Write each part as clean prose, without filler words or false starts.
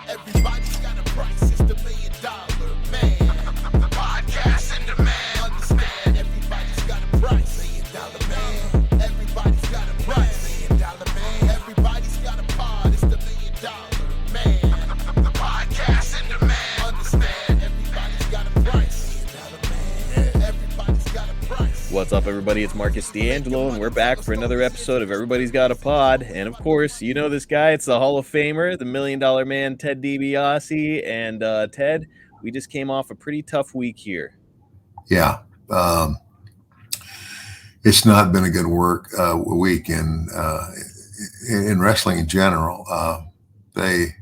Everybody's got a price, it's the $1 million man. Podcast in demand. Understand, everybody's got a price. $1 million man. Everybody's got a price. $1 million man. Everybody's got a pod, it's the $1 million man. Podcast in demand. Understand, everybody's got a price. $1 million man. Everybody's got a price. What's up, everybody? It's Marcus D'Angelo, and we're back for another episode of Everybody's Got a Pod. And of course, you know this guy. It's the Hall of Famer, the $1 Million Man, Ted DiBiase. And Ted, we just came off a pretty tough week here. Yeah, it's not been a good week in wrestling in general. They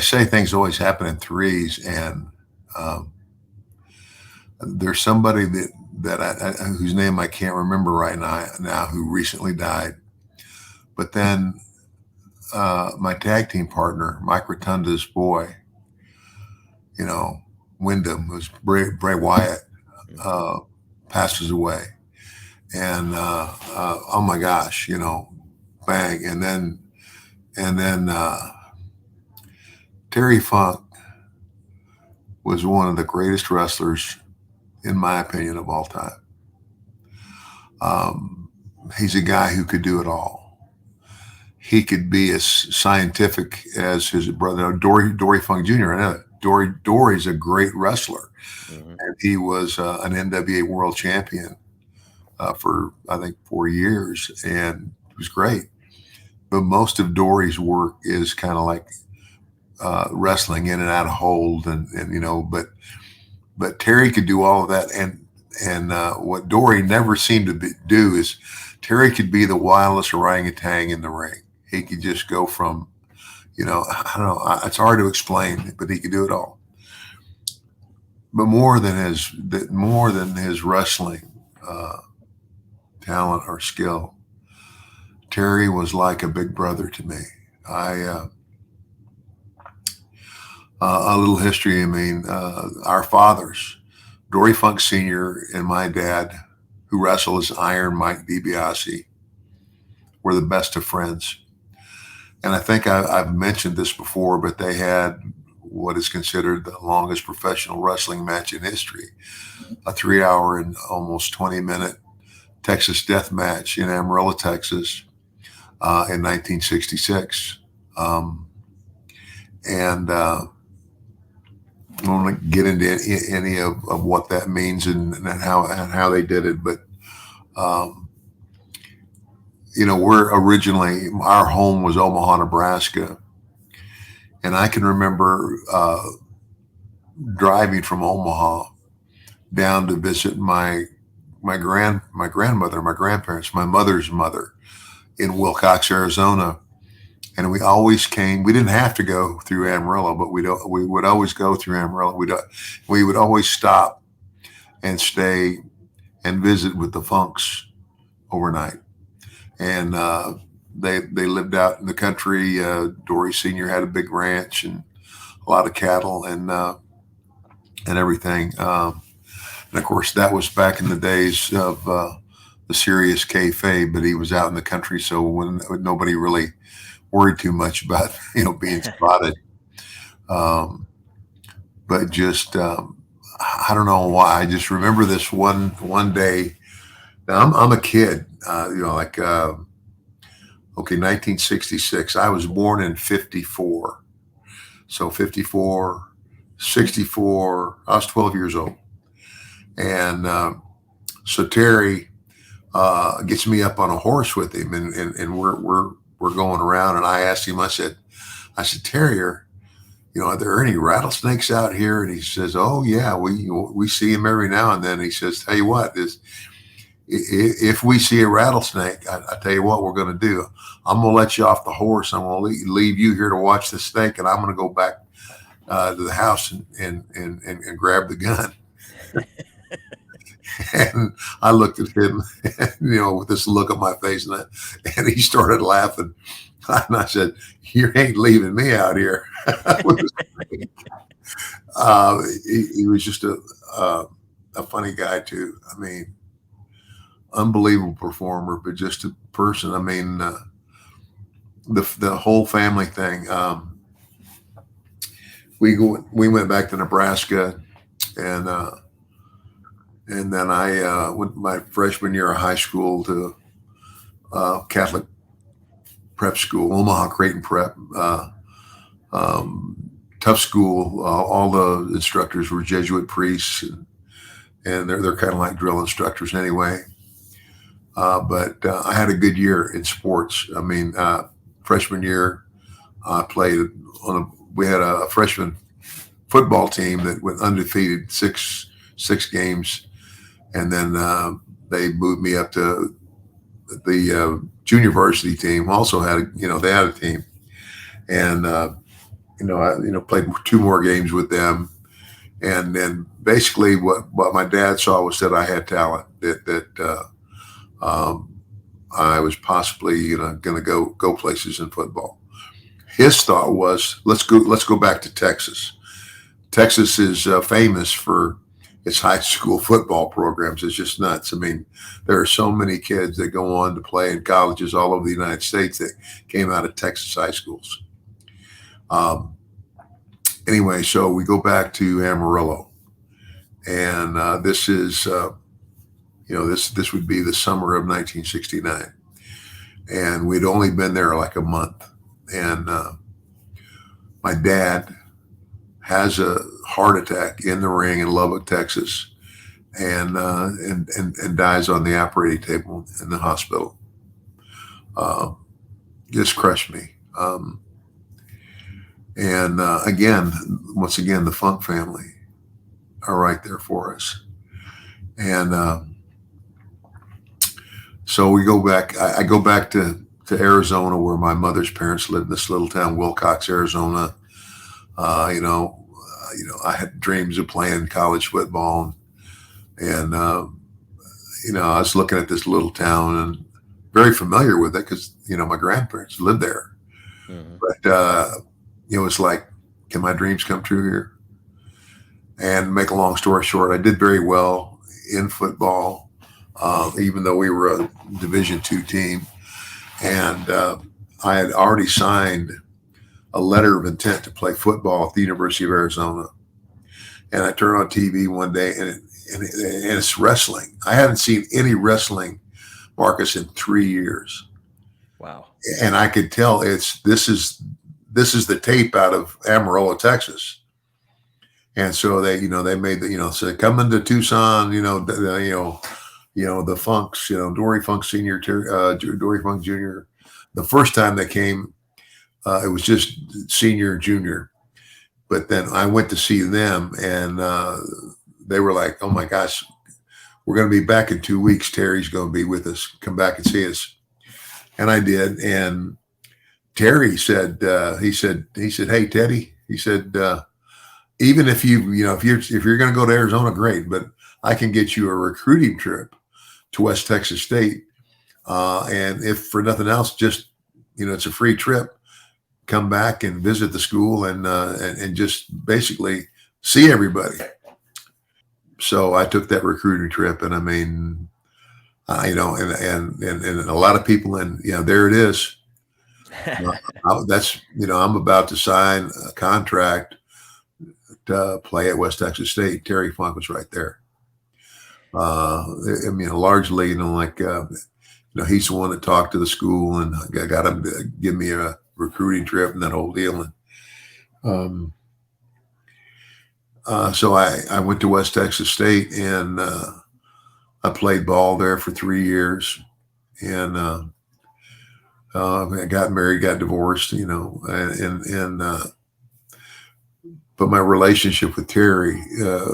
say things always happen in threes, and there's somebody that whose name I can't remember right now who recently died. But then my tag team partner, Mike Rotunda's boy, Wyndham, who's Bray Wyatt, passes away. And oh my gosh, bang. And then Terry Funk was one of the greatest wrestlers, in my opinion, of all time. He's a guy who could do it all. He could be as scientific as his brother, Dory Funk Jr. I know that. Dory's a great wrestler. Mm-hmm. And he was an NWA world champion for, I think, 4 years, and it was great. But most of Dory's work is kind of like wrestling in and out of hold, but Terry could do all of that. And what Dory never seemed to do is Terry could be the wildest orangutan in the ring. He could just go from, I don't know, it's hard to explain, but he could do it all. But more than his wrestling talent or skill, Terry was like a big brother to me. A little history. Our fathers, Dory Funk Sr. and my dad, who wrestled as Iron Mike DiBiase, were the best of friends. And I think I've mentioned this before, but they had what is considered the longest professional wrestling match in history, a 3-hour and almost 20-minute Texas death match in Amarillo, Texas, in 1966. I don't want to get into any of what that means and how they did it, but we're originally, our home was Omaha, Nebraska, and I can remember driving from Omaha down to visit my grandmother, my grandparents, my mother's mother in Wilcox, Arizona. And we always came. We didn't have to go through Amarillo, but we would always go through Amarillo. We would always stop and stay and visit with the Funks overnight. And they lived out in the country. Dory Sr. had a big ranch and a lot of cattle and everything. And of course, that was back in the days of the serious kayfabe, but he was out in the country, so when nobody really worried too much about being spotted, but just I don't know why. I just remember this one day. Now I'm a kid, 1966. I was born in 54, so 54, 64. I was 12 years old, and so Terry gets me up on a horse with him, and we're going around, and I asked him, I said, Terry, are there any rattlesnakes out here? And he says, oh yeah, we see them every now and then. He says, tell you what, if we see a rattlesnake, I tell you what we're going to do. I'm going to let you off the horse. I'm going to leave you here to watch the snake, and I'm going to go back to the house and grab the gun. And I looked at him, with this look on my face, and he started laughing. And I said, "You ain't leaving me out here." He was just a funny guy too. unbelievable performer, but just a person. I mean, the whole family thing. We went back to Nebraska, and then I went my freshman year of high school to Catholic prep school, Omaha Creighton Prep. Tough school. All the instructors were Jesuit priests, and they're kind of like drill instructors anyway. But I had a good year in sports. I mean, freshman year, I played we had a freshman football team that went undefeated six games, and then they moved me up to the junior varsity team. Also had they had a team, and I played 2 more games with them, and then basically what my dad saw was that I had talent, that I was possibly going to go places in football. His thought was, let's go back to Texas. Texas is famous for its high school football programs. It's just nuts. I mean, there are so many kids that go on to play in colleges all over the United States that came out of Texas high schools. Anyway, so we go back to Amarillo, and this is, this would be the summer of 1969, and we'd only been there like a month, and my dad has a heart attack in the ring in Lubbock, Texas, and dies on the operating table in the hospital. Just crushed me. And once again, the Funk family are right there for us. And so we go back. I go back to Arizona, where my mother's parents lived, in this little town, Wilcox, Arizona. I had dreams of playing college football, and I was looking at this little town and very familiar with it because my grandparents lived there. Mm-hmm. But it's like, can my dreams come true here? And make a long story short, I did very well in football, even though we were a Division II team, and I had already signed a letter of intent to play football at the University of Arizona. And I turned on TV one day, and it's wrestling. I haven't seen any wrestling, Marcus, in 3 years. Wow! And I could tell this is the tape out of Amarillo, Texas. And so they made so coming to Tucson, the Funks, Dory Funk Senior, Dory Funk Junior. The first time they came, it was just senior and junior. But then I went to see them, and they were like, "Oh my gosh, we're going to be back in 2 weeks. Terry's going to be with us. Come back and see us." And I did. And Terry said, he said, "Hey, Teddy," he said, "even if if you're going to go to Arizona, great, but I can get you a recruiting trip to West Texas State, and if for nothing else, just it's a free trip. Come back and visit the school and just basically see everybody." So I took that recruiting trip, and I mean, and a lot of people, and there it is. That's I'm about to sign a contract to play at West Texas State. Terry Funk was right there. Largely, he's the one that talked to the school, and I got him to give me a recruiting trip and that whole deal. And so I went to West Texas State, and I played ball there for 3 years, and I got married, got divorced, but my relationship with Terry,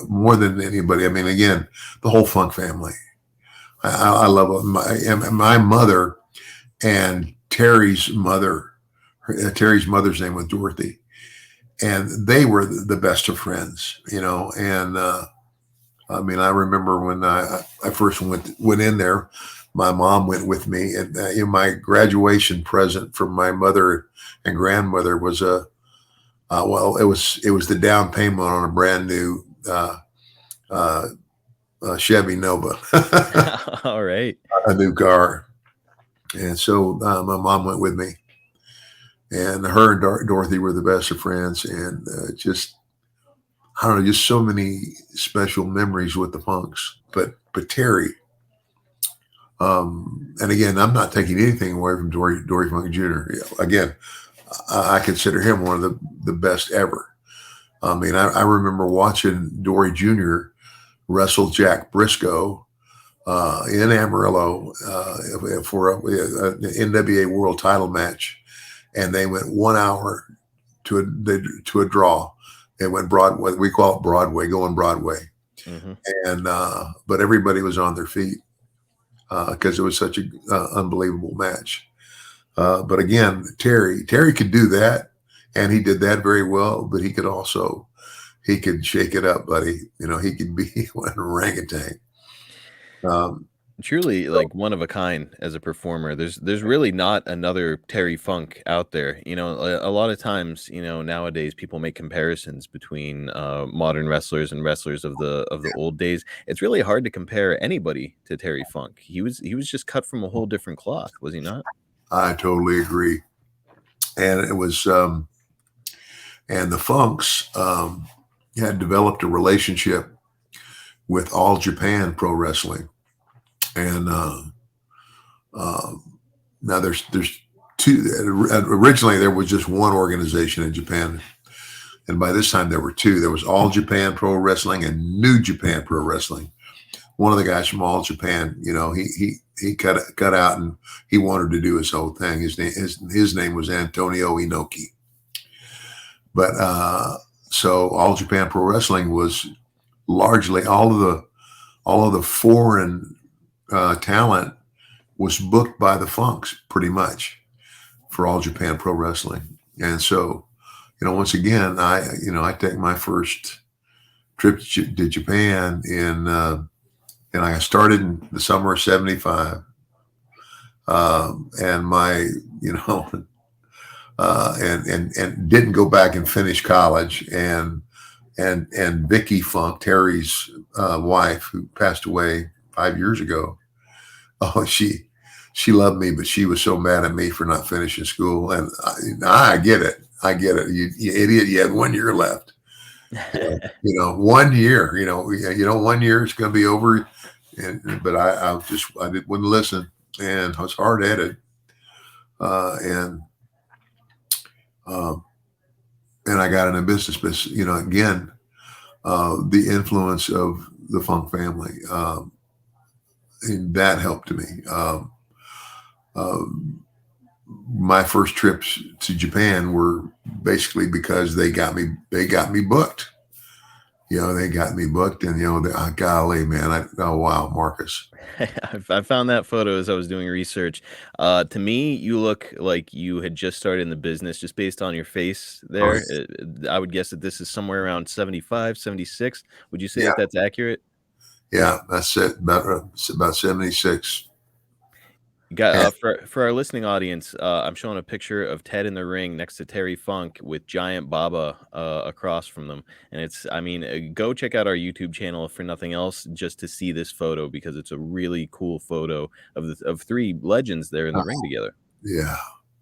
more than anybody, I mean, again, the whole Funk family, I love my mother and Terry's mother. Terry's mother's name was Dorothy, and they were the best of friends, and I mean, I remember when I first went in there, my mom went with me, and my graduation present from my mother and grandmother was it was the down payment on a brand new Chevy Nova, All right. a new car. And so my mom went with me, and her and Dorothy were the best of friends, and just I don't know, just so many special memories with the Funks. But Terry, and again, I'm not taking anything away from Dory Funk Jr. Again, I consider him one of the best ever. I mean, I remember watching Dory Jr. wrestle Jack Briscoe in Amarillo for an NWA World Title match, and they went 1 hour to a draw. It went Broadway. We call it Broadway, going Broadway, and but everybody was on their feet because it was such an unbelievable match. But again, Terry could do that, and he did that very well. But he could shake it up, buddy. He could be an orangutan. Truly, like one of a kind as a performer. There's really not another Terry Funk out there. A lot of times, nowadays people make comparisons between modern wrestlers and wrestlers of the old days. It's really hard to compare anybody to Terry Funk. He was just cut from a whole different cloth, was he not? I totally agree. And it was, and the Funks had developed a relationship with All Japan Pro Wrestling. And now there's two. Originally, there was just one organization in Japan, and by this time there were two. There was All Japan Pro Wrestling and New Japan Pro Wrestling. One of the guys from All Japan, he cut out, and he wanted to do his whole thing. His name was Antonio Inoki. But so All Japan Pro Wrestling was largely all of the foreign talent was booked by the Funks pretty much for All Japan Pro Wrestling. And so, once again, I take my first trip to Japan and I started in the summer of '75. And my, and didn't go back and finish college. And Vicky Funk, Terry's wife, who passed away 5 years ago. Oh, she loved me, but she was so mad at me for not finishing school. And I get it. You idiot. You had 1 year left. 1 year. 1 year is going to be over. But I wouldn't listen, and I was hard headed. And I got into business. But again, the influence of the Funk family. And that helped me. My first trips to Japan were basically because they got me booked. They got me booked, and golly, man, wow, Marcus. I found that photo as I was doing research. To me, you look like you had just started in the business just based on your face there. I would guess that this is somewhere around 75, 76. Would you say that that's accurate? Yeah, that's it. About 76. Got for our listening audience, I'm showing a picture of Ted in the ring next to Terry Funk with Giant Baba across from them, and go check out our YouTube channel for nothing else, just to see this photo, because it's a really cool photo of three legends there in the ring together. Yeah,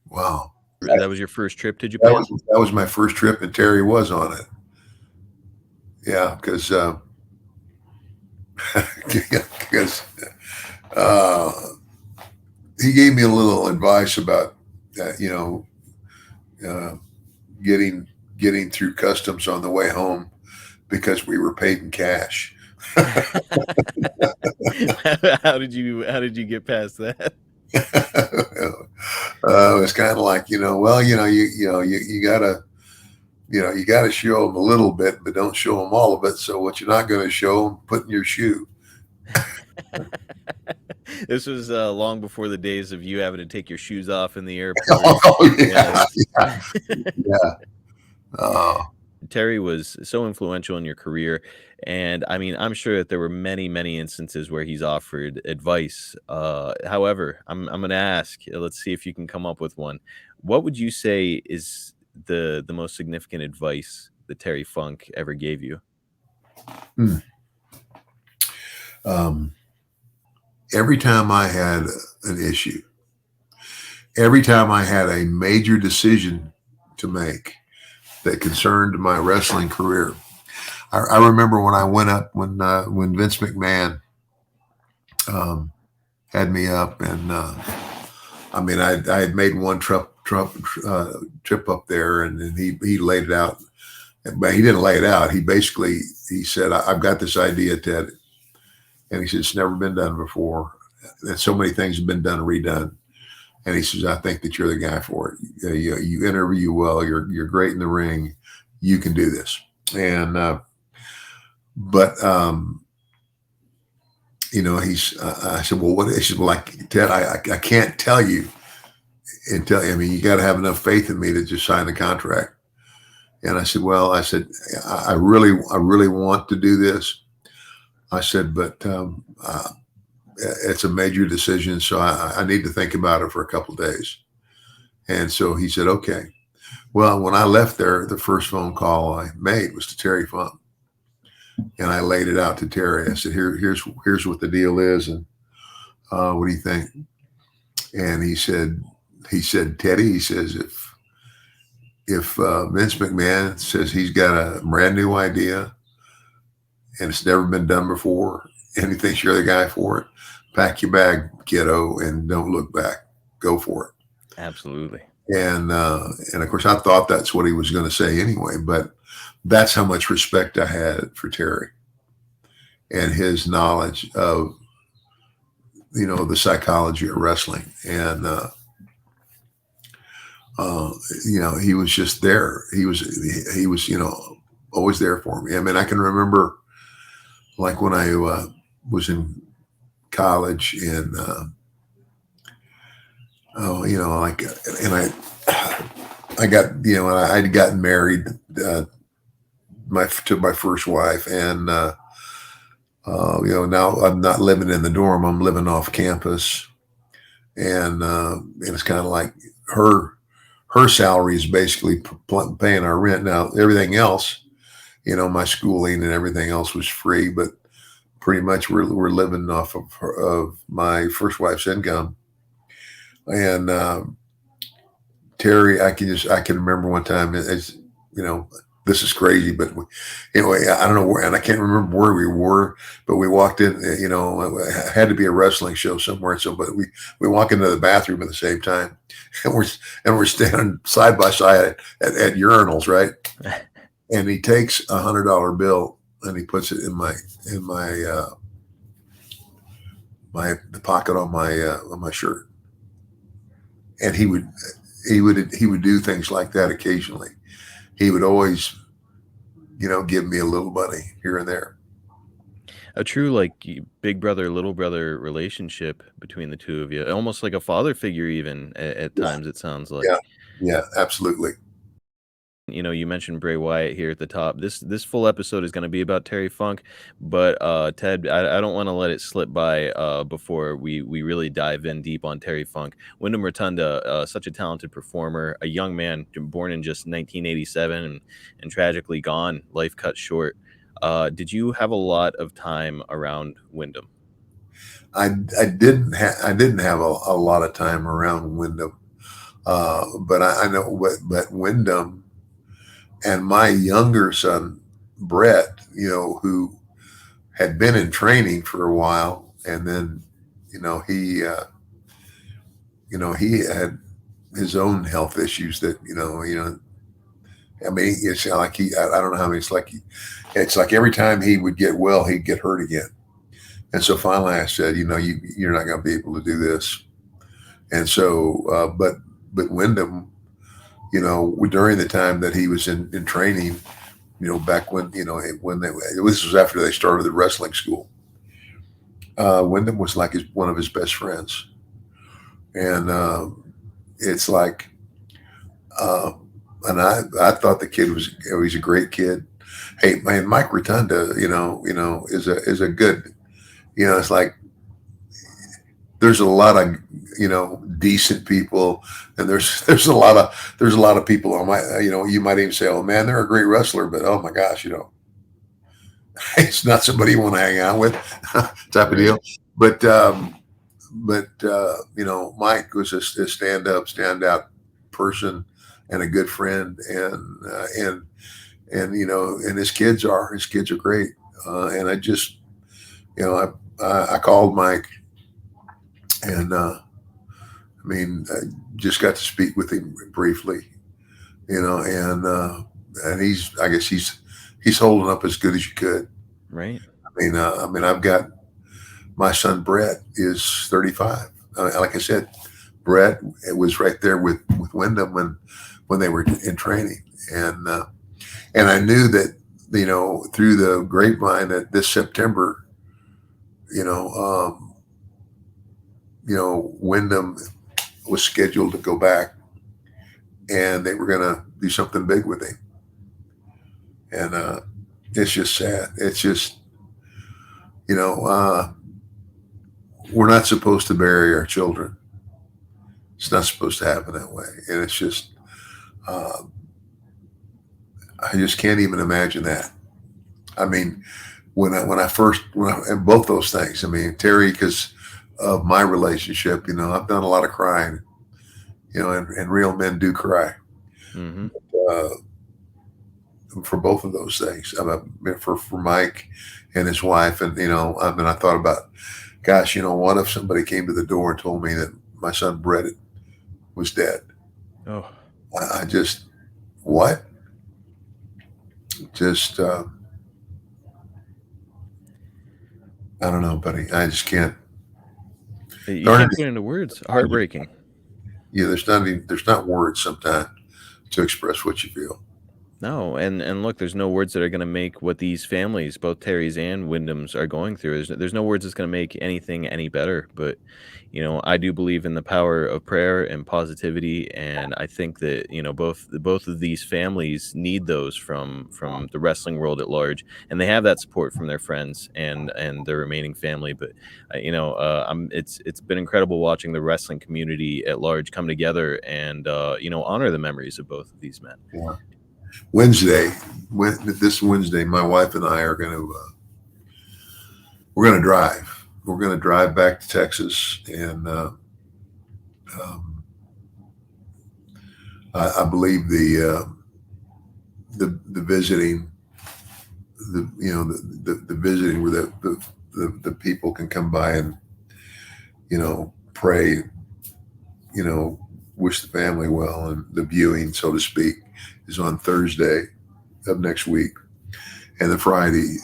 wow. That was your first trip to Japan? That was my first trip, and Terry was on it. Yeah, because he gave me a little advice about getting through customs on the way home, because we were paid in cash. How did you get past that? It's kind of like, you gotta show them a little bit, but don't show them all of it. So what you're not going to show them, put in your shoe. This was long before the days of you having to take your shoes off in the airport. Yeah. Terry was so influential in your career, and I'm sure that there were many, many instances where he's offered advice. However, I'm going to ask, let's see if you can come up with one. What would you say is the most significant advice that Terry Funk ever gave you? Every time I had an issue, every time I had a major decision to make that concerned my wrestling career, I remember when I went up when Vince McMahon had me up, and I mean I had made one trip up there, and then he laid it out, but he didn't lay it out. He said, "I've got this idea, Ted," and he said, "It's never been done before, and so many things have been done and redone." And he says, "I think that you're the guy for it. You interview well. You're great in the ring. You can do this." And I said, "Well, what?" He said, "Well, Ted, I can't tell you until, I mean, you got to have enough faith in me to just sign the contract." And I said, "Well," I said, I really want to do this." I said, "But it's a major decision, so I need to think about it for a couple of days." And so he said, "Okay." Well, when I left there, the first phone call I made was to Terry Funk, and I laid it out to Terry. I said, "Here's what the deal is, and what do you think?" And he said, "Teddy," he says, if Vince McMahon says he's got a brand new idea and it's never been done before, and he thinks you're the guy for it, pack your bag, kiddo, and don't look back. Go for it." Absolutely. And of course, I thought that's what he was going to say anyway, but that's how much respect I had for Terry and his knowledge of, the psychology of wrestling. And, he was just there. He was, always there for me. I mean, I can remember like when I was in college, and, I got, I'd gotten married, to my first wife, and, now I'm not living in the dorm. I'm living off campus, and it's kind of like her salary is basically paying our rent. Now, everything else, my schooling and everything else was free, but pretty much we're living off of my first wife's income. And Terry, I can remember one time, this is crazy, but anyway, I don't know where, and I can't remember where we were, but we walked in, it had to be a wrestling show somewhere. So, but we walk into the bathroom at the same time, and we're standing side by side at urinals, right? And he takes $100 bill and he puts it in the pocket on my shirt. And he would do things like that occasionally. He would always, give me a little money here and there. A true big brother, little brother relationship between the two of you, almost like a father figure, even at times, it sounds like. Yeah, absolutely. You mentioned Bray Wyatt here at the top. This full episode is going to be about Terry Funk, but Ted, I don't want to let it slip by before we really dive in deep on Terry Funk. Wyndham Rotunda, such a talented performer, a young man born in just 1987 and tragically gone, life cut short. Did you have a lot of time around Wyndham? I didn't have a lot of time around Wyndham, but I know but Wyndham and my younger son Brett, who had been in training for a while, and then he had his own health issues that I mean, it's like I don't know how many. It's like every time he would get well, he'd get hurt again. And so finally I said, you're not going to be able to do this. And so, but Wyndham, during the time that he was in training, back when, this was after they started the wrestling school, Wyndham was like one of his best friends. And it's like, and I thought the kid he's a great kid. Hey, man, Mike Rotunda, is a good, it's like there's a lot of decent people, and there's a lot of people on my, you might even say, oh man, they're a great wrestler, but oh my gosh, It's not somebody you want to hang out with, type of deal. But Mike was a standout person and a good friend, and his kids are great. And I just, I called Mike, and I just got to speak with him briefly, and I guess he's holding up as good as you could. Right. I've got my son Brett is 35. Like I said, Brett was right there with Wyndham when they were in training, and I knew that through the grapevine that this September, Wyndham was scheduled to go back, and they were going to do something big with him, and it's just sad. It's just we're not supposed to bury our children. It's not supposed to happen that way. And it's just, I just can't even imagine that. And both those things, Terry, because of my relationship, I've done a lot of crying, and real men do cry. Mm-hmm. For both of those things, for Mike and his wife. And, I thought about, gosh, what if somebody came to the door and told me that my son Brett was dead? Oh, I just, what? Just, I don't know, buddy. I just can't. You can't put it into words. Heartbreaking. Yeah, there's not words sometimes to express what you feel. No, and look, there's no words that are going to make what these families, both Terry's and Wyndham's, are going through. There's no words that's going to make anything any better. But I do believe in the power of prayer and positivity, and I think that both of these families need those from the wrestling world at large, and they have that support from their friends and their remaining family. But it's been incredible watching the wrestling community at large come together and honor the memories of both of these men. Yeah. This Wednesday, my wife and I are we're going to drive. We're going to drive back to Texas, and I believe the visiting, the visiting where the people can come by and pray, wish the family well, and the viewing, so to speak, is on Thursday of next week, and the Friday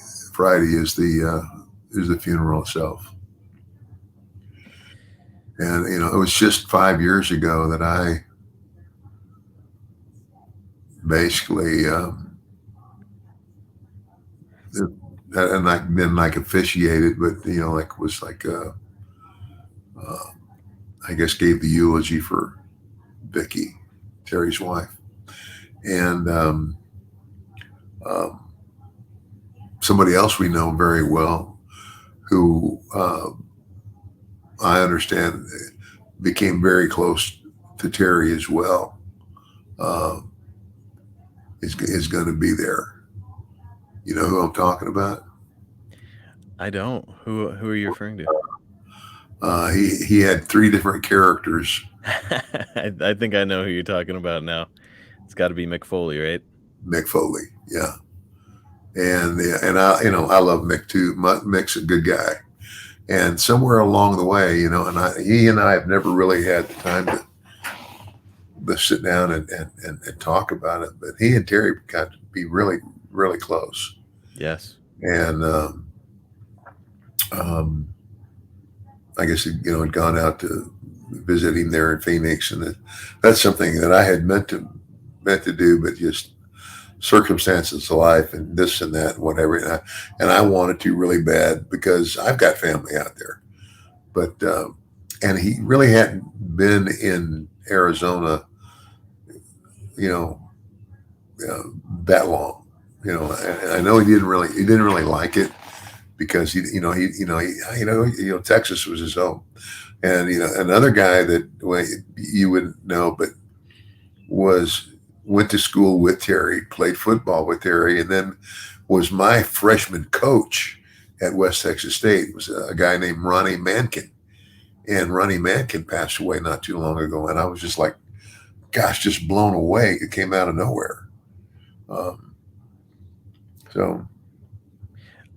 is the funeral itself. And it was just 5 years ago that I basically and I didn't officiated, but I guess gave the eulogy for Vicky, Terry's wife. And somebody else we know very well, who I understand became very close to Terry as well, is going to be there. You know who I'm talking about? I don't. Who are you referring to? He had 3 different characters. I think I know who you're talking about now. It's got to be Mick Foley, right? Mick Foley, yeah. And I love Mick too. Mick's a good guy. And somewhere along the way, he and I have never really had the time to sit down and talk about it. But he and Terry got to be really, really close. Yes. And I guess had gone out to visit him there in Phoenix, and that's something that I had meant to do, but just circumstances of life and this and that and whatever. And I wanted to really bad because I've got family out there, but and he really hadn't been in Arizona, that long. And I know he didn't really like it because Texas was his home. And another guy that you wouldn't know, but went to school with Terry, played football with Terry, and then was my freshman coach at West Texas State. It was a guy named Ronnie Mankin. And Ronnie Mankin passed away not too long ago. And I was just like, gosh, just blown away. It came out of nowhere. So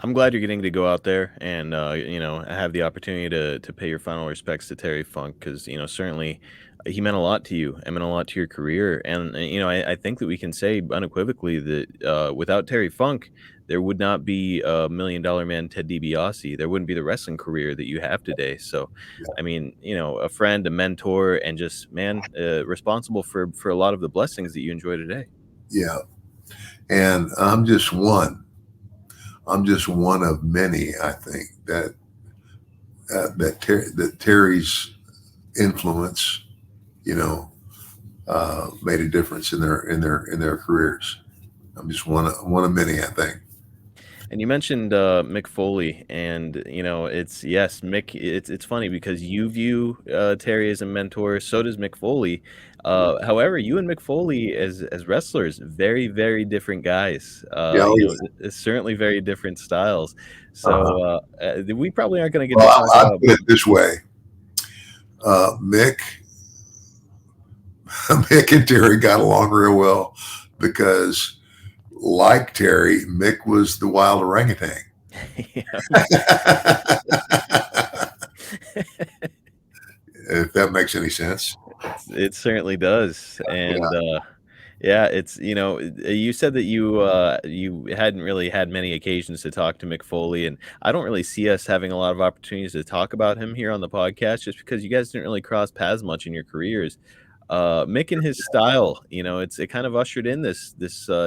I'm glad you're getting to go out there and have the opportunity to pay your final respects to Terry Funk, because certainly he meant a lot to you. It meant a lot to your career, and I think that we can say unequivocally that without Terry Funk, there would not be a $1 Million Man Ted DiBiase. There wouldn't be the wrestling career that you have today. So, I mean, a friend, a mentor, and just responsible for a lot of the blessings that you enjoy today. yeah, and I'm just one of many, I think, that Terry's influence, made a difference in their careers. I'm just one of many, I think. And you mentioned Mick Foley, and Mick. It's funny because you view Terry as a mentor. So does Mick Foley. However, you and Mick Foley as wrestlers, very, very different guys. Certainly very different styles. So we probably aren't going to get to talk I'll about put it this way: Mick and Terry got along real well because, like Terry, Mick was the wild orangutan. If that makes any sense. It certainly does. And it's you said that you hadn't really had many occasions to talk to Mick Foley, and I don't really see us having a lot of opportunities to talk about him here on the podcast, just because you guys didn't really cross paths much in your careers. Mick and his style, it kind of ushered in this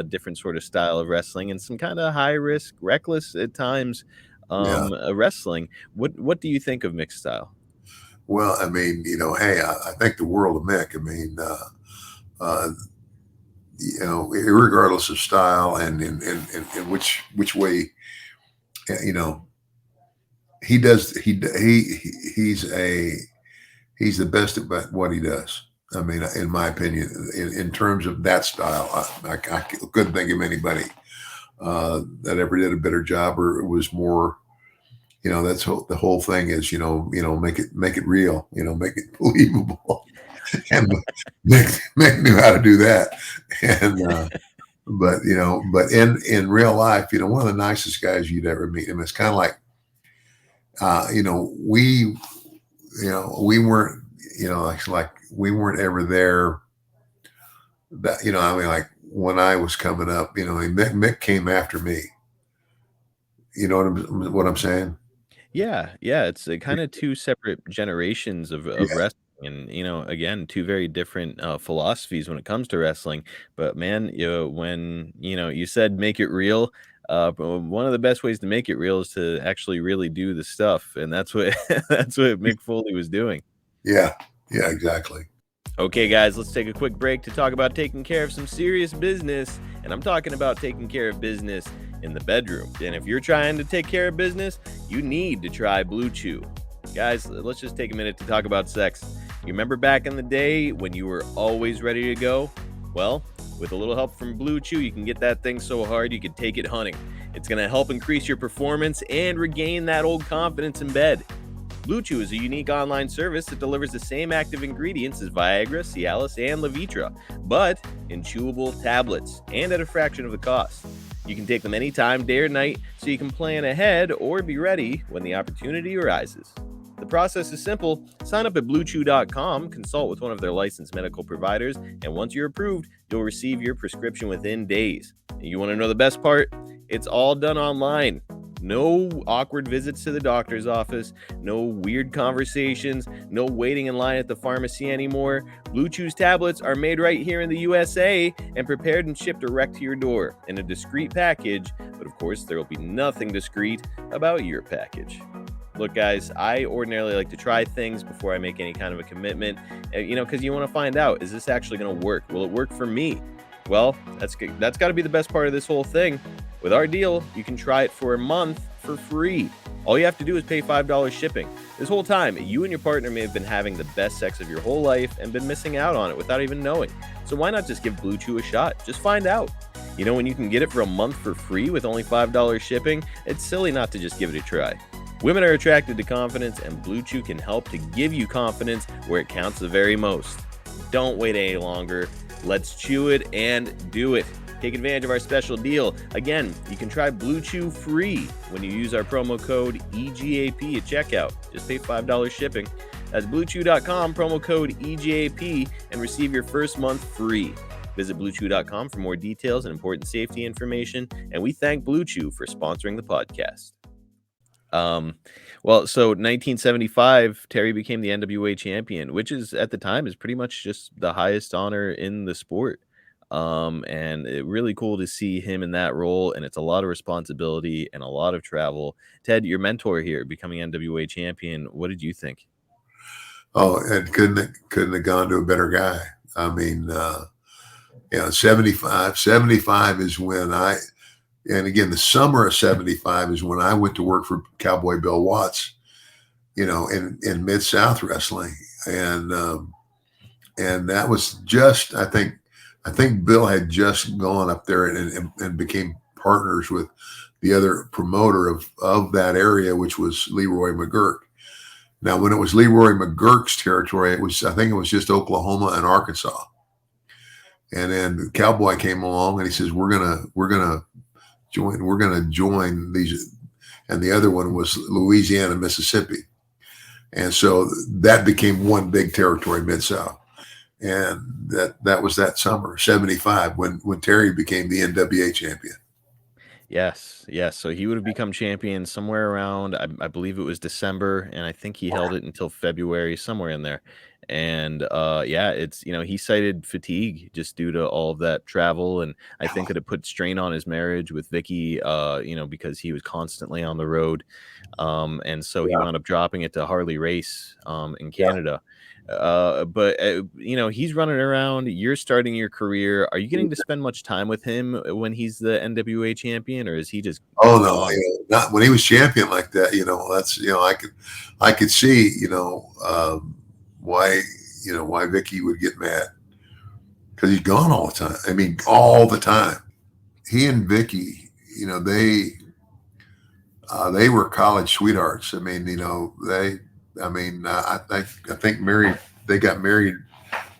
different sort of style of wrestling, and some kind of high risk, reckless at times wrestling. What do you think of Mick's style? Well, I mean, hey, I think the world of Mick. I mean, regardless of style and in which way, he does. He's the best at what he does. I mean, in my opinion, in terms of that style, I couldn't think of anybody that ever did a better job or was more. That's the whole thing is, make it real, make it believable. And Mick knew how to do that. And, but in real life, one of the nicest guys you'd ever meet. And it's kind of like, we weren't, like we weren't ever there that, I mean, like when I was coming up, Mick came after me. You know what I'm saying? Yeah, it's kind of two separate generations of wrestling, and again, two very different philosophies when it comes to wrestling. But man, when you said make it real, one of the best ways to make it real is to actually really do the stuff, and that's what Mick Foley was doing. Yeah, exactly. Okay, guys, let's take a quick break to talk about taking care of some serious business, and I'm talking about taking care of business in the bedroom. And if you're trying to take care of business, you need to try Blue Chew. Guys, let's just take a minute to talk about sex. You remember back in the day when you were always ready to go? Well, with a little help from Blue Chew, you can get that thing so hard you can take it hunting. It's going to help increase your performance and regain that old confidence in bed. Blue Chew is a unique online service that delivers the same active ingredients as Viagra, Cialis, and Levitra, but in chewable tablets and at a fraction of the cost. You can take them anytime, day or night, so you can plan ahead or be ready when the opportunity arises. The process is simple. Sign up at BlueChew.com, consult with one of their licensed medical providers, and once you're approved, you'll receive your prescription within days. And you want to know the best part? It's all done online. No awkward visits to the doctor's office, no weird conversations, no waiting in line at the pharmacy anymore. Blue Chew's tablets are made right here in the USA and prepared and shipped direct to your door in a discreet package, but of course there will be nothing discreet about your package. Look, guys, I ordinarily like to try things before I make any kind of a commitment, because you want to find out, is this actually going to work? Will it work for me? Well, that's got to be the best part of this whole thing. With our deal, you can try it for a month for free. All you have to do is pay $5 shipping. This whole time, you and your partner may have been having the best sex of your whole life and been missing out on it without even knowing. So why not just give Blue Chew a shot? Just find out. You know, when you can get it for a month for free with only $5 shipping, it's silly not to just give it a try. Women are attracted to confidence, and Blue Chew can help to give you confidence where it counts the very most. Don't wait any longer. Let's chew it and do it. Take advantage of our special deal. Again, you can try Blue Chew free when you use our promo code EGAP at checkout. Just pay $5 shipping. That's BlueChew.com, promo code EGAP, and receive your first month free. Visit BlueChew.com for more details and important safety information. And we thank Blue Chew for sponsoring the podcast. Well, so 1975, Terry became the NWA champion, which is at the time is pretty much just the highest honor in the sport. And it really cool to see him in that role, and it's a lot of responsibility and a lot of travel. Ted, your mentor here, becoming NWA champion, what did you think? Oh, and couldn't have gone to a better guy. I mean, 75 is when and again, the summer of 75 is when I went to work for Cowboy Bill Watts, in Mid-South Wrestling. And that was just, I think Bill had just gone up there and became partners with the other promoter of that area, which was Leroy McGurk. Now, when it was Leroy McGurk's territory, I think it was just Oklahoma and Arkansas. And then Cowboy came along and he says, we're gonna join these, and the other one was Louisiana, Mississippi. And so that became one big territory, Mid-South. And that was that summer, 75, when Terry became the NWA champion. Yes. So he would have become champion somewhere around, I believe it was December, and I think he held it until February, somewhere in there. And it's, he cited fatigue just due to all of that travel, and I think that it put strain on his marriage with Vicky, because he was constantly on the road, and so he wound up dropping it to Harley Race in Canada. But he's running around. You're starting your career. Are you getting to spend much time with him when he's the NWA champion, or is he just? Oh no, not when he was champion like that. That's I could see why Vicky would get mad, because he's gone all the time. I mean, all the time. He and Vicky, they were college sweethearts. I mean, I think they got married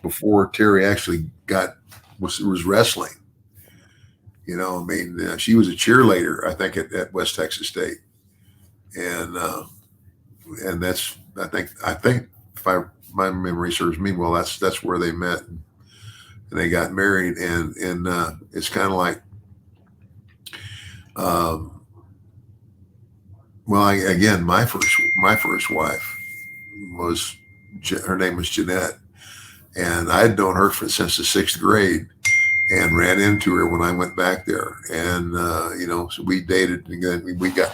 before Terry actually was wrestling. She was a cheerleader, I think, at West Texas State, and that's I think if my memory serves me well, that's where they met and they got married, and it's kind of like, again, my first wife her name was Jeanette, and I had known her since the 6th grade, and ran into her when I went back there, and so we dated, and then we got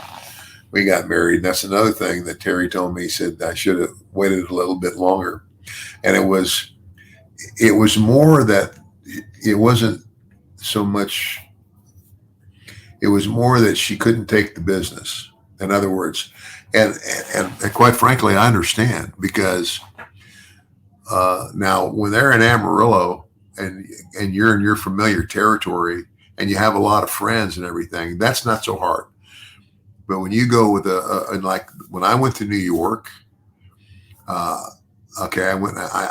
married. And that's another thing that Terry told me. He said I should have waited a little bit longer, and it was more that it wasn't so much. It was more that she couldn't take the business. In other words, and quite frankly, I understand, because now when they're in Amarillo and you're in your familiar territory and you have a lot of friends and everything, that's not so hard. But when you go with like when I went to New York, I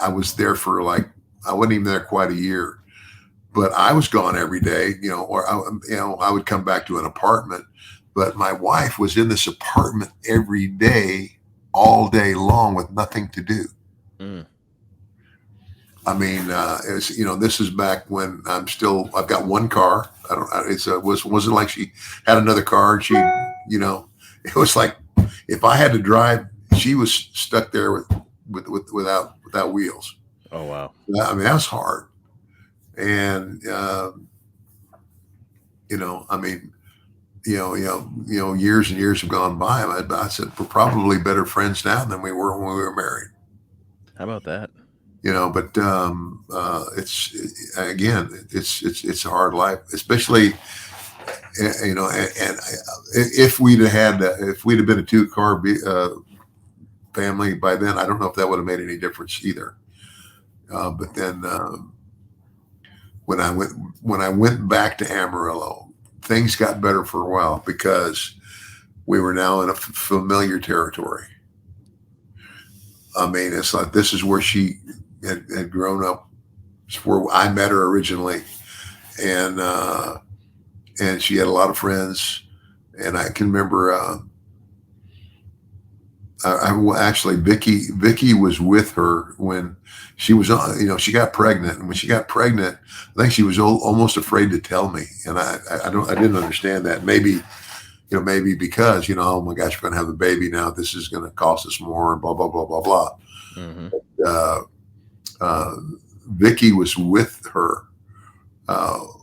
was there for I wasn't even there quite a year, but I was gone every day, or I would come back to an apartment, but my wife was in this apartment every day, all day long, with nothing to do. Mm. I mean, this is back when I've got one car. Wasn't like she had another car, and she, it was like, if I had to drive, she was stuck there without wheels. Oh, wow. I mean, that was hard. And, years and years have gone by. I said, we're probably better friends now than we were when we were married. How about that? But it's a hard life, especially, and if we'd have been a 2-car family by then, I don't know if that would have made any difference either. But then when I went back to Amarillo, things got better for a while because we were now in a familiar territory. I mean, it's like this is where she had grown up. It's where I met her originally, and she had a lot of friends. And I can remember, actually Vicky was with her when she was on. You know, she got pregnant, and when she got pregnant, I think she was almost afraid to tell me, and I didn't understand that. Maybe because oh my gosh, we're gonna have a baby now. This is gonna cost us more, and blah blah blah blah blah. Mm-hmm. Vicky was with her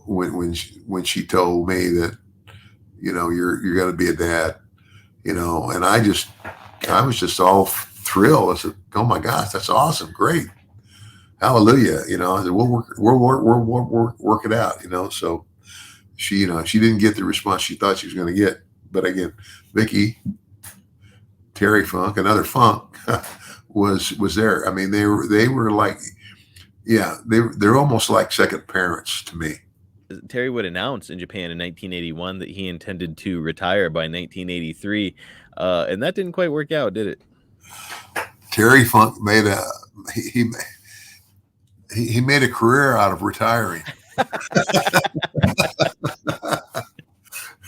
when she told me that you're going to be a dad, and I was just all thrilled. I said, oh my gosh, that's awesome, great, hallelujah. I said, we'll work it out. So she didn't get the response she thought she was going to get, but again, Vicky, Terry Funk, another Funk, was there. I mean, they were like, yeah, they're almost like second parents to me. Terry would announce in Japan in 1981 that he intended to retire by 1983, and that didn't quite work out, did it? Terry Funk he made a career out of retiring.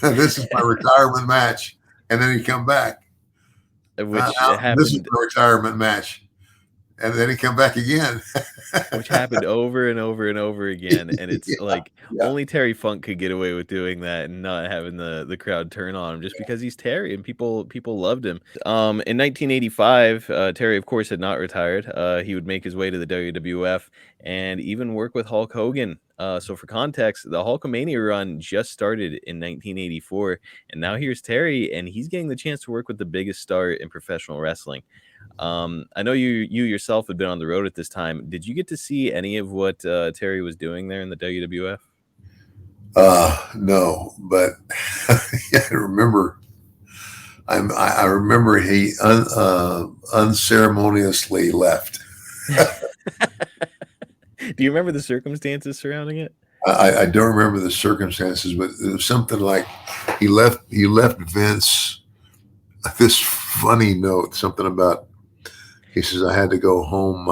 This is my retirement match, and then he'd come back. Which this is my retirement match, and then he'd come back again. Which happened over and over and over again, and it's only Terry Funk could get away with doing that and not having the crowd turn on him, just because he's Terry and people loved him. In 1985, Terry, of course, had not retired. He would make his way to the WWF and even work with Hulk Hogan. So for context, the Hulkamania run just started in 1984, and now here's Terry, and he's getting the chance to work with the biggest star in professional wrestling. I know you yourself had been on the road at this time. Did you get to see any of what Terry was doing there in the WWF? No, but I remember. I remember he unceremoniously left. Do you remember the circumstances surrounding it? I don't remember the circumstances, but it was something like he left Vince this funny note, something about, he says, I had to go home.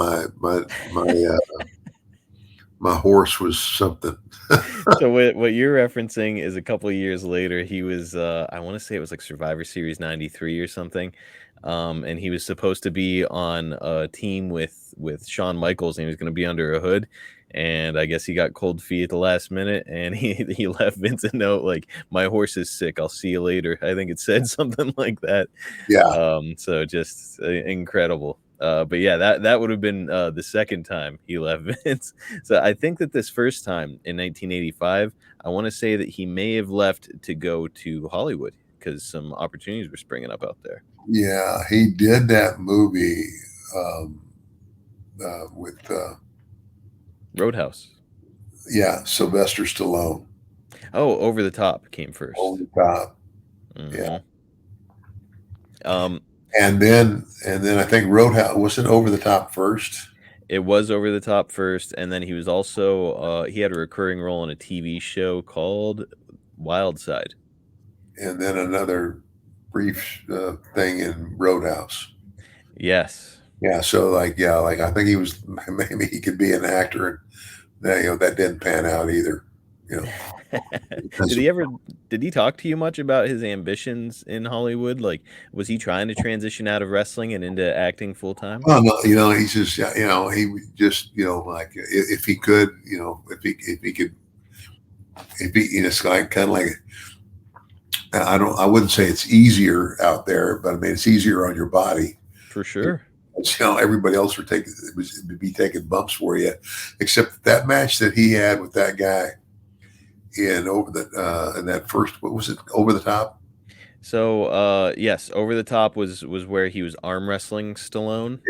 My horse was something. So what you're referencing is a couple of years later, he was, I want to say it was like Survivor Series 93 or something. And he was supposed to be on a team with Shawn Michaels, and he was going to be under a hood. And I guess he got cold feet at the last minute, and he left Vince a note like, my horse is sick, I'll see you later. I think it said something like that. Yeah. So just incredible. But yeah, that would have been the second time he left Vince. So I think that this first time in 1985, I want to say that he may have left to go to Hollywood because some opportunities were springing up out there. Yeah, he did that movie with Roadhouse. Yeah, Sylvester Stallone. Oh, Over the Top came first. Over the Top. Mm-hmm. Yeah. And then I think Roadhouse, was it Over the Top first? It was Over the Top first, and then he was also he had a recurring role in a TV show called Wild Side. And then another brief thing in Roadhouse. Yes. Yeah. So I think he was, maybe he could be an actor, and that didn't pan out either. Did he talk to you much about his ambitions in Hollywood? Like, was he trying to transition out of wrestling and into acting full time? Oh no, he's just, he just, like if he could, it's like kind of like, I wouldn't say it's easier out there, but I mean, it's easier on your body. For sure. Everybody else would be taking bumps for you, except that match that he had with that guy in that first, what was it, Over the Top? So yes, Over the Top was where he was arm wrestling Stallone.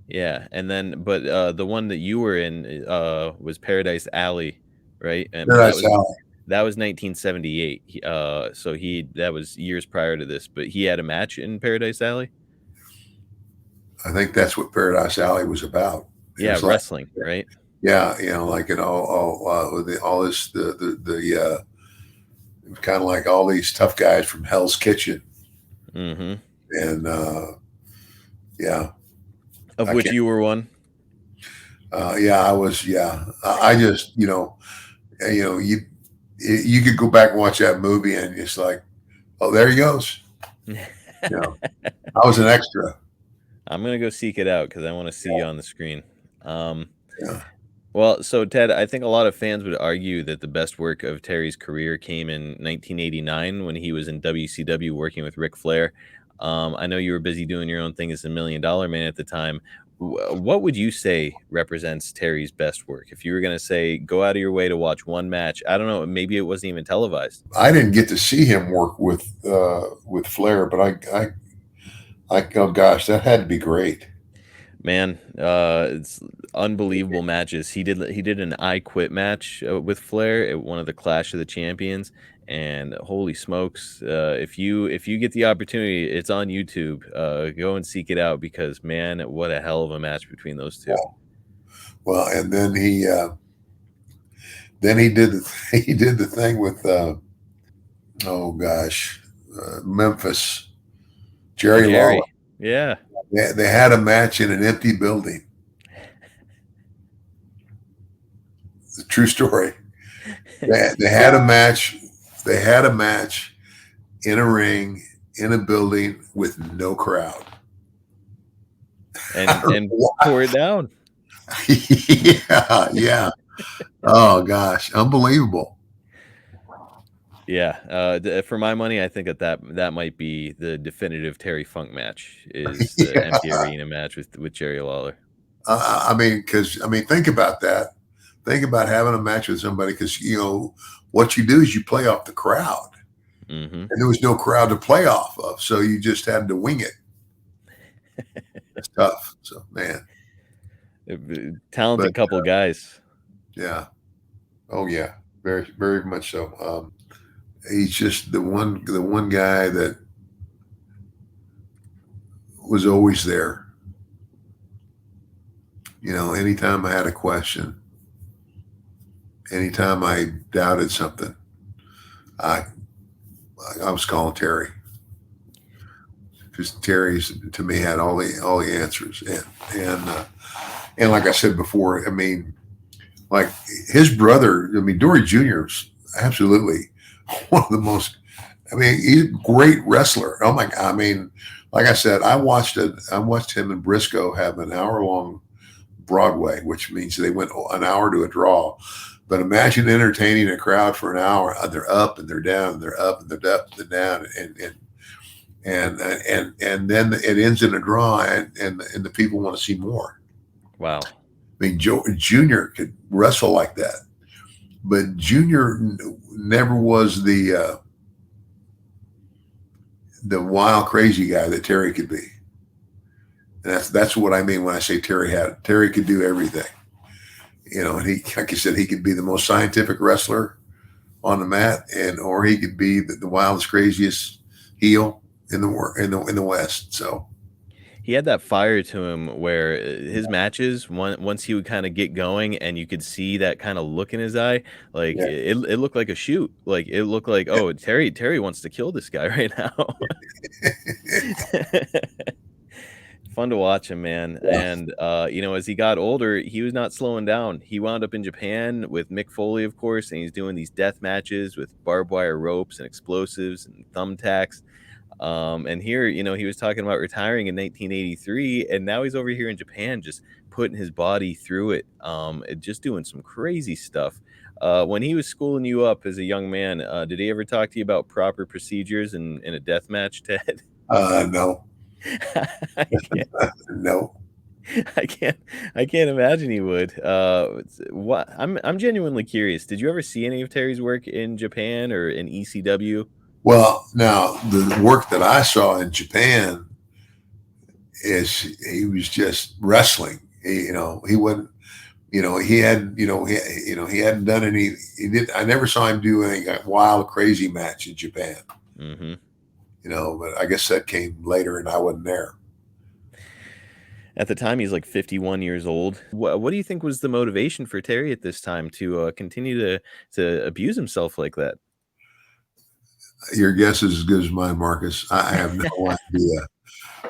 Yeah, and then but the one that you were in was Paradise Alley, right? And Paradise Alley. That was 1978. So that was years prior to this, but he had a match in Paradise Alley. I think that's what Paradise Alley was about. Yeah, wrestling, right? Yeah, like all this the kind of like all these tough guys from Hell's Kitchen, Mm-hmm. and yeah, Of I which can't. you were one. Yeah, I was. Yeah, I just you could go back and watch that movie, and it's like, oh, there he goes. I was an extra. I'm gonna go seek it out because I want to see you on the screen. Yeah. Well, so Ted, I think a lot of fans would argue that the best work of Terry's career came in 1989 when he was in WCW working with Ric Flair. I know you were busy doing your own thing as a $1 Million Man at the time. What would you say represents Terry's best work? If you were going to say, go out of your way to watch one match, I don't know, maybe it wasn't even televised. I didn't get to see him work with Flair, but oh gosh, that had to be great. Man, it's unbelievable matches. He did an I Quit match with Flair at one of the Clash of the Champions, and holy smokes, if you get the opportunity, it's on YouTube. Go and seek it out because man, what a hell of a match between those two. Well, and then he did he did the thing with oh gosh, Memphis, Jerry Lawler. Jerry, yeah, They had a match in an empty building. It's a true story. They had a match. They had a match in a ring in a building with no crowd. and tore it down. Yeah, yeah. Oh gosh, unbelievable. Yeah, for my money, I think that might be the definitive Terry Funk match is the Yeah. empty arena match with Jerry Lawler. Think about that. Think about having a match with somebody because what you do is you play off the crowd, Mm-hmm. and there was no crowd to play off of, so you just had to wing it. It's tough. So man, Talented but couple guys. yeah, oh yeah, very very much so. He's just the one guy that was always there. Anytime I had a question, anytime I doubted something, I I was calling Terry because Terry's to me had all the answers, and like I said before, like his brother, Dory Jr. is absolutely one of the most. He's a great wrestler. Oh my God! Like I said, I watched him and Briscoe have an hour long Broadway, which means they went an hour to a draw. But imagine entertaining a crowd for an hour. They're up and they're down, and they're up and they're up and they're down, and then it ends in a draw, and the people want to see more. Wow. Joe Junior could wrestle like that, but Junior never was the wild, crazy guy that Terry could be. And that's what I mean when I say Terry could do everything. And he, like I said, he could be the most scientific wrestler on the mat, or he could be the wildest, craziest heel in the West. So He had that fire to him where his matches, once he would kind of get going and you could see that kind of look in his eye, like yeah, it looked like a shoot. Like it looked like, oh, Terry wants to kill this guy right now. Fun to watch him, man. yeah. And as he got older, he was not slowing down. He wound up in Japan with Mick Foley, of course, and he's doing these death matches with barbed wire ropes and explosives and thumbtacks. And here, he was talking about retiring in 1983, and now he's over here in Japan, just putting his body through it, just doing some crazy stuff. When he was schooling you up as a young man, did he ever talk to you about proper procedures in a death match, Ted? No, I can't, no. I can't, I can't imagine he would. What I'm genuinely curious. Did you ever see any of Terry's work in Japan or in ECW? Well, now the work that I saw in Japan is he was just wrestling. He wasn't. He had. He hadn't done any. He did. I never saw him do any wild, crazy match in Japan. Mm-hmm. But I guess that came later, and I wasn't there. At the time, he's like 51 years old. What do you think was the motivation for Terry at this time to continue to abuse himself like that? Your guess is as good as mine, Marcus. I have no idea.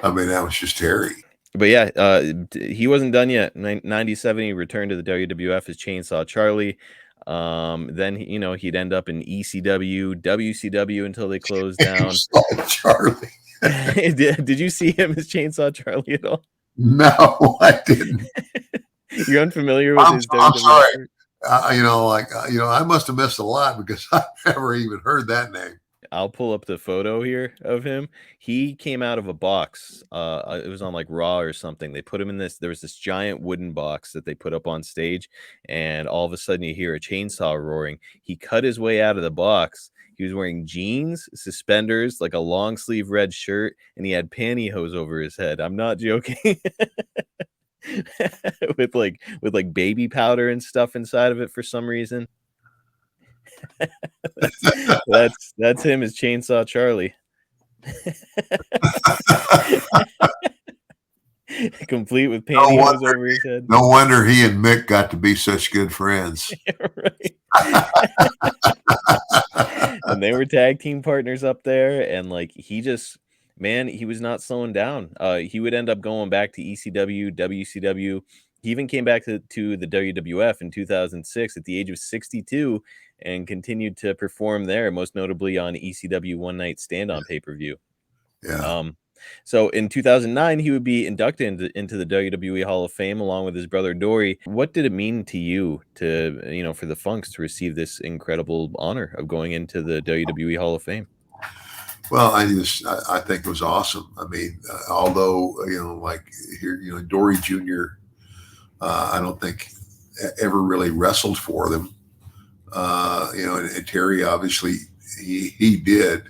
I mean, that was just Terry. But yeah, he wasn't done yet. 97, he returned to the WWF as Chainsaw Charlie. Then he'd end up in ECW, WCW until they closed down. Charlie. Did you see him as Chainsaw Charlie at all? No, I didn't. You're unfamiliar with his I'm WWF? sorry. I must have missed a lot because I've never even heard that name. I'll pull up the photo here of him. He came out of a box. It was on like Raw or something. They put him in this. There was this giant wooden box that they put up on stage, and all of a sudden you hear a chainsaw roaring. He cut his way out of the box. He was wearing jeans, suspenders, like a long sleeve red shirt, and he had pantyhose over his head. I'm not joking. with like baby powder and stuff inside of it for some reason. that's him as Chainsaw Charlie. Complete with pantyhose over his head. No wonder he and Mick got to be such good friends. Right. And they were tag team partners up there, and like he was not slowing down. He would end up going back to ECW, WCW. He even came back to the WWF in 2006 at the age of 62 and continued to perform there, most notably on ECW One Night Stand on pay-per-view. Yeah. So in 2009, he would be inducted into the WWE Hall of Fame along with his brother Dory. What did it mean to you for the Funks to receive this incredible honor of going into the WWE Hall of Fame? Well, I think it was awesome. I mean, although, Dory Jr., I don't think ever really wrestled for them. And Terry, obviously he did,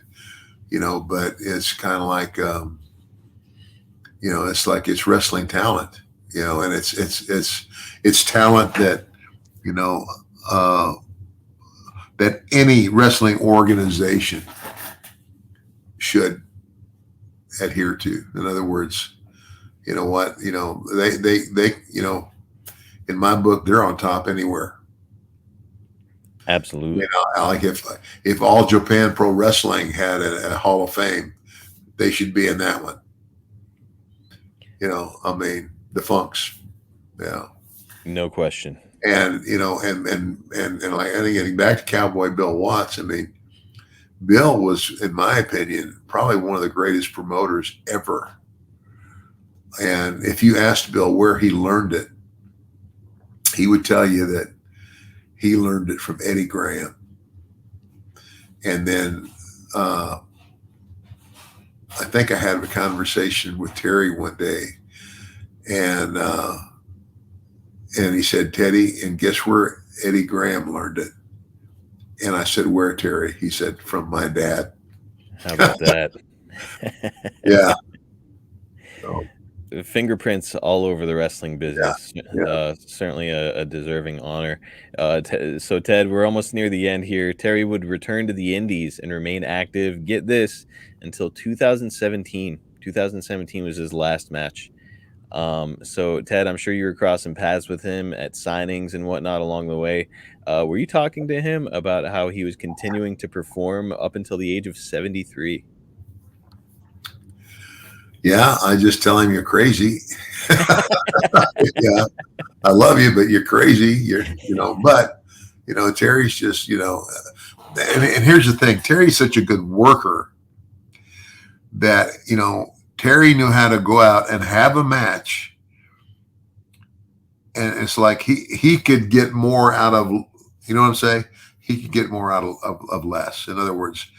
but it's kind of like, it's like it's wrestling talent, and it's talent that, that any wrestling organization should adhere to. In other words, they in my book, they're on top anywhere. Absolutely. Like if All Japan Pro Wrestling had a Hall of Fame, they should be in that one. The Funks. Yeah. No question. And like, I think getting back to Cowboy Bill Watts, I mean, Bill was, in my opinion, probably one of the greatest promoters ever. And if you asked Bill where he learned it, he would tell you that he learned it from Eddie Graham. And then I think I had a conversation with Terry one day, and he said, Teddy, and guess where Eddie Graham learned it? And I said, where, Terry? He said, from my dad. How about that? Yeah. So. Fingerprints all over the wrestling business. Yeah. Certainly a deserving honor. So Ted, we're almost near the end here. Terry would return to the Indies and remain active, get this, until 2017. 2017 was his last match. So Ted, I'm sure you were crossing paths with him at signings and whatnot along the way. Were you talking to him about how he was continuing to perform up until the age of 73? Yeah, I just tell him you're crazy. Yeah, I love you, but you're crazy. But Terry's just, and here's the thing. Terry's such a good worker that, Terry knew how to go out and have a match. And it's like he could get more out of, you know what I'm saying? He could get more out of less. In other words,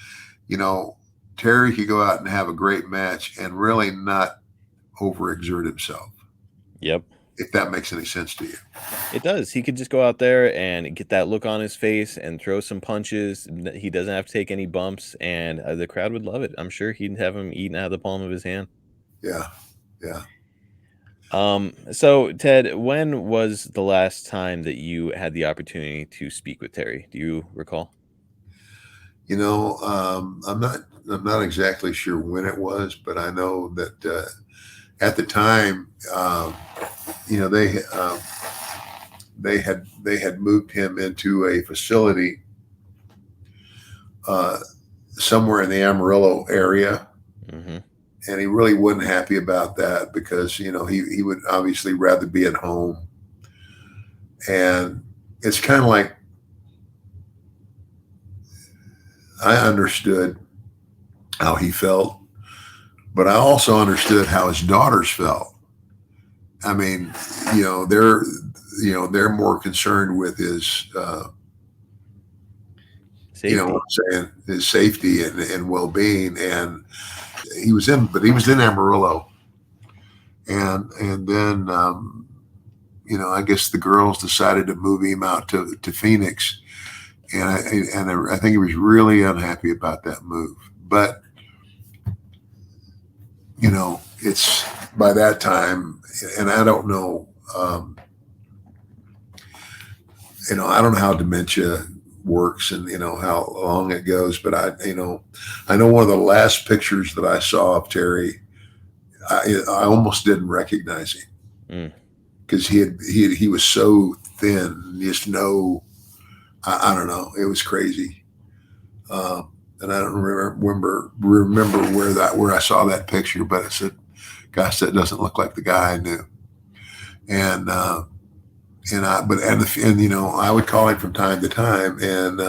Terry could go out and have a great match and really not overexert himself. Yep. If that makes any sense to you. It does. He could just go out there and get that look on his face and throw some punches. He doesn't have to take any bumps, and the crowd would love it. I'm sure he'd have him eating out of the palm of his hand. Yeah. Yeah. So Ted, when was the last time that you had the opportunity to speak with Terry? Do you recall? I'm not exactly sure when it was, but I know that at the time, you know, they had moved him into a facility somewhere in the Amarillo area. Mm-hmm. And he really wasn't happy about that because, you know, he would obviously rather be at home. And it's kind of like, I understood how he felt, but I also understood how his daughters felt. I mean, you know, they're more concerned with his, Safety. you know what I'm saying, his safety and well-being. And he was in Amarillo. And then, you know, I guess the girls decided to move him out to Phoenix. And I think he was really unhappy about that move. But, you know, it's by that time, and I don't know, you know, I don't know how dementia works and, you know, how long it goes. But I know one of the last pictures that I saw of Terry, I almost didn't recognize him because he was so thin. Just no, I don't know. It was crazy. And I don't remember where I saw that picture, but I said, gosh, that doesn't look like the guy I knew. And you know, I would call him from time to time, and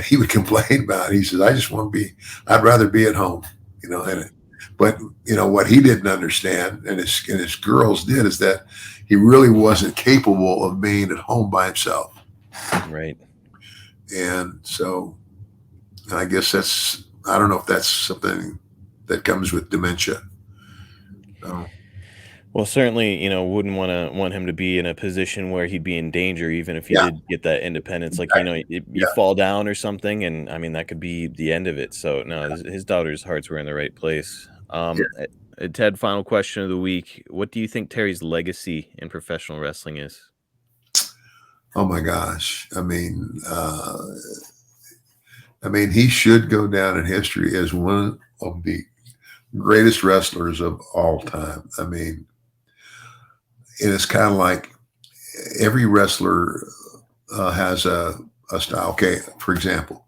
he would complain about it. He says, I'd rather be at home, you know. But you know what he didn't understand, and his girls did, is that he really wasn't capable of being at home by himself. Right. And so I guess I don't know if that's something that comes with dementia. So, Well, certainly, you know, wouldn't want him to be in a position where he'd be in danger, even if he yeah, did get that independence. Like, you know, you yeah, fall down or something, and I mean, that could be the end of it. So, no, his daughter's hearts were in the right place. Ted, final question of the week. What do you think Terry's legacy in professional wrestling is? oh my gosh. I mean, he should go down in history as one of the greatest wrestlers of all time. I mean, and it's kind of like every wrestler has a style. Okay, for example,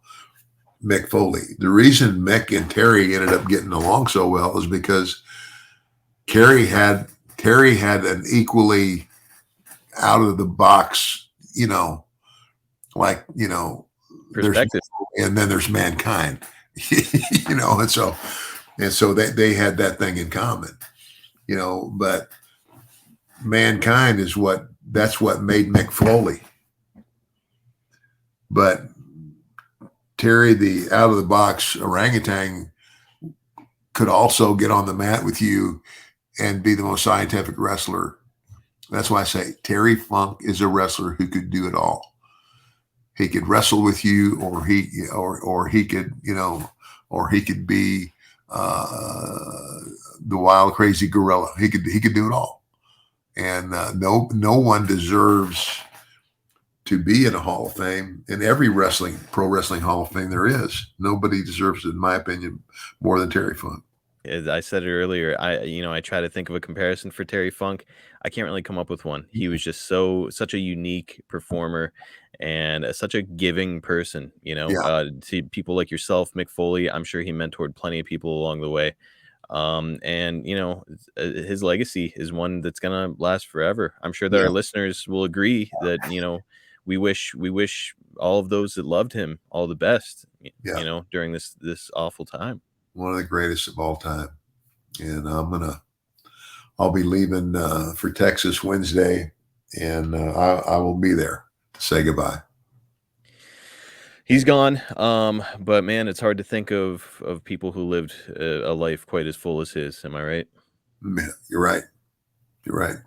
Mick Foley. The reason Mick and Terry ended up getting along so well is because Terry had an equally out of the box, you know, like, you know, Perspective. and then there's Mankind, you know, and so they had that thing in common, you know. But Mankind that's what made Mick Foley. But Terry, the out of the box orangutan, could also get on the mat with you and be the most scientific wrestler. That's why I say Terry Funk is a wrestler who could do it all. He could wrestle with you, or he could, you know, or he could be the wild, crazy gorilla. He could do it all. And no one deserves to be in a Hall of Fame. In every pro wrestling Hall of Fame there is. Nobody deserves it, in my opinion, more than Terry Funk. As I said it earlier, I try to think of a comparison for Terry Funk. I can't really come up with one. He was just such a unique performer and such a giving person, you know, to people like yourself, Mick Foley. I'm sure he mentored plenty of people along the way. And you know, his legacy is one that's going to last forever. I'm sure that our listeners will agree that, you know, we wish all of those that loved him all the best, you know, during this awful time. One of the greatest of all time. And I'll be leaving for Texas Wednesday, and I will be there to say goodbye. He's gone, but man, it's hard to think of people who lived a life quite as full as his. Am I right? Man, you're right. You're right.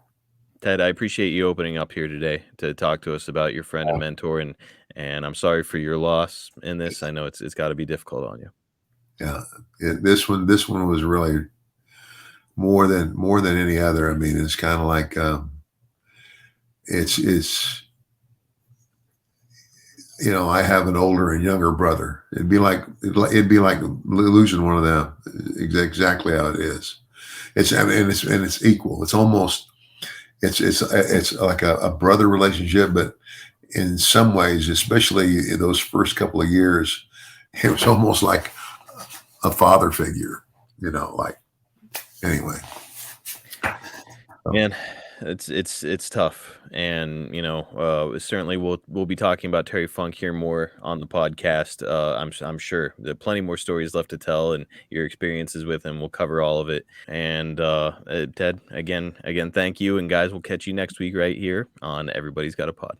Ted, I appreciate you opening up here today to talk to us about your friend and mentor, and I'm sorry for your loss in this. I know it's got to be difficult on you. Yeah, this one was really more than any other. I mean, it's kind of like it's you know, I have an older and younger brother. It'd be like losing one of them. Exactly how it is. it's equal. It's almost it's like a brother relationship, but in some ways, especially in those first couple of years, it was almost like a father figure, like, anyway. Man, it's tough, and certainly we'll be talking about Terry Funk here more on the podcast. I'm sure there are plenty more stories left to tell, and your experiences with him. We'll cover all of it. And Ted, again, thank you, and guys, we'll catch you next week right here on Everybody's Got a Pod.